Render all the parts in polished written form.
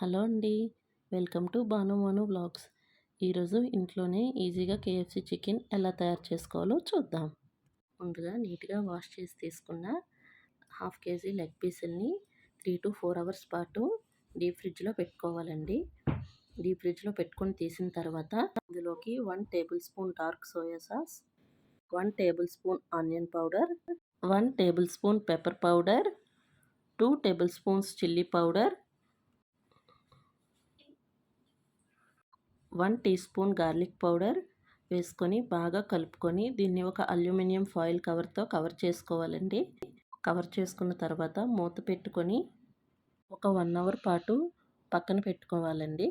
Hello అండి. Welcome to Banu Manu vlogs. ఈరోజు ఇంట్లోనే ఈజీగా కేఎఫ్‌సి చికెన్ ఎలా తయారు చేసుకోవాలో చూద్దాం. ముందుగా నీట్‌గా వాష్ చేసి తీసుకున్న హాఫ్ కేజీ లెగ్ పీసుల్ని 3-4 అవర్స్ పాటు డీప్ ఫ్రిడ్జ్‌లో పెట్టుకోవాలండి. డీప్ ఫ్రిడ్జ్‌లో పెట్టుకొని తీసిన తర్వాత ఇందులోకి 1 table spoon dark soya sauce, 1 table spoon onion powder, 1 table spoon pepper powder, 2 tablespoons chilli powder, 1 teaspoon garlic powder వేసుకొని బాగా కలుపుకొని దీన్ని ఒక అల్యూమినియం ఫాయిల్ కవర్తో కవర్ చేసుకోవాలండి. కవర్ చేసుకున్న తర్వాత మూత పెట్టుకొని ఒక 1 అవర్ పాటు పక్కన పెట్టుకోవాలండి.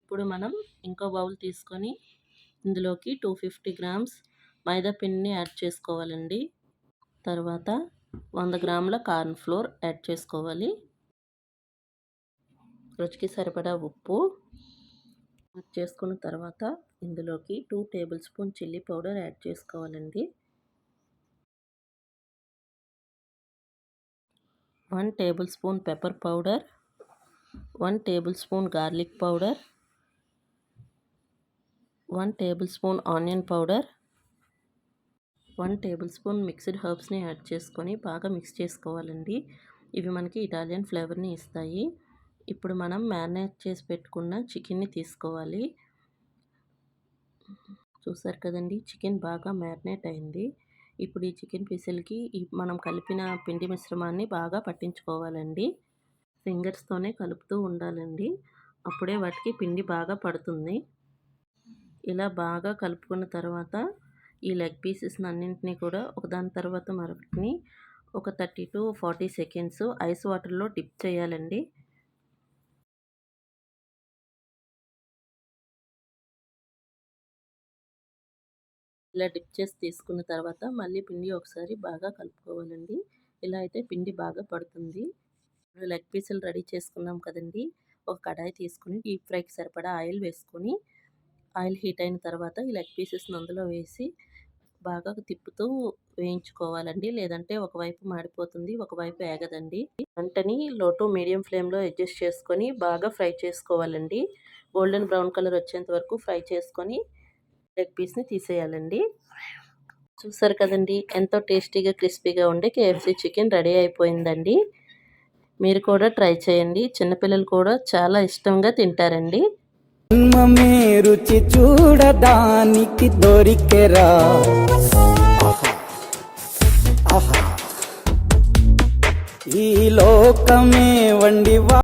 ఇప్పుడు మనం ఇంకో బౌల్ తీసుకొని ఇందులోకి 250 గ్రామ్స్ మైదా పిండిని యాడ్ చేసుకోవాలండి. తర్వాత 100 గ్రాముల కార్న్ ఫ్లోర్ యాడ్ చేసుకోవాలి. రుచికి సరిపడా ఉప్పు యాడ్ చేసుకున్న తర్వాత ఇందులోకి 2 table spoon chilli powder add చేసుకోవాలండి. 1 table spoon pepper powder, 1 table spoon garlic powder, 1 table spoon onion powder, 1 table spoon mixed హర్బ్స్ని యాడ్ చేసుకొని బాగా మిక్స్ చేసుకోవాలండి. ఇవి మనకి ఇటాలియన్ ఫ్లేవర్ని ఇస్తాయి. ఇప్పుడు మనం మ్యారినేట్ చేసి పెట్టుకున్న చికెన్ని తీసుకోవాలి. చూసారు కదండి, చికెన్ బాగా మ్యారినేట్ అయింది. ఇప్పుడు ఈ చికెన్ పీసులకి మనం కలిపిన పిండి మిశ్రమాన్ని బాగా పట్టించుకోవాలండి. ఫింగర్స్తోనే కలుపుతూ ఉండాలండి, అప్పుడే వాటికి పిండి బాగా పడుతుంది. ఇలా బాగా కలుపుకున్న తర్వాత ఈ లెగ్ పీసెస్ అన్నింటినీ కూడా ఒకదాని తర్వాత మరొకటిని ఒక 30-40 సెకండ్స్ ఐస్ వాటర్లో డిప్ చేయాలండి. ఇలా డిప్ చేసి తీసుకున్న తర్వాత మళ్ళీ పిండి ఒకసారి బాగా కలుపుకోవాలండి. ఇలా అయితే పిండి బాగా పడుతుంది. ఇప్పుడు లెగ్ పీసులు రెడీ చేసుకున్నాం కదండి. ఒక కడాయి తీసుకుని డీప్ ఫ్రైకి సరిపడా ఆయిల్ వేసుకొని, ఆయిల్ హీట్ అయిన తర్వాత ఈ లెగ్ పీసెస్ని అందులో వేసి బాగా తిప్పుతూ వేయించుకోవాలండి. లేదంటే ఒకవైపు మాడిపోతుంది, ఒకవైపు ఏగదండి. మంటని లో టు మీడియం ఫ్లేమ్లో అడ్జస్ట్ చేసుకొని బాగా ఫ్రై చేసుకోవాలండి. గోల్డెన్ బ్రౌన్ కలర్ వచ్చేంత వరకు ఫ్రై చేసుకొని లెగ్ పీస్ని తీసేయాలండి. చూసారు కదండి, ఎంతో టేస్టీగా క్రిస్పీగా ఉండే కేఎఫ్‌సి చికెన్ రెడీ అయిపోయిందండి. మీరు కూడా ట్రై చేయండి. చిన్నపిల్లలు కూడా చాలా ఇష్టంగా తింటారండి. రుచి చూడడానికి దొరికెరా ఈ లోకమే వండి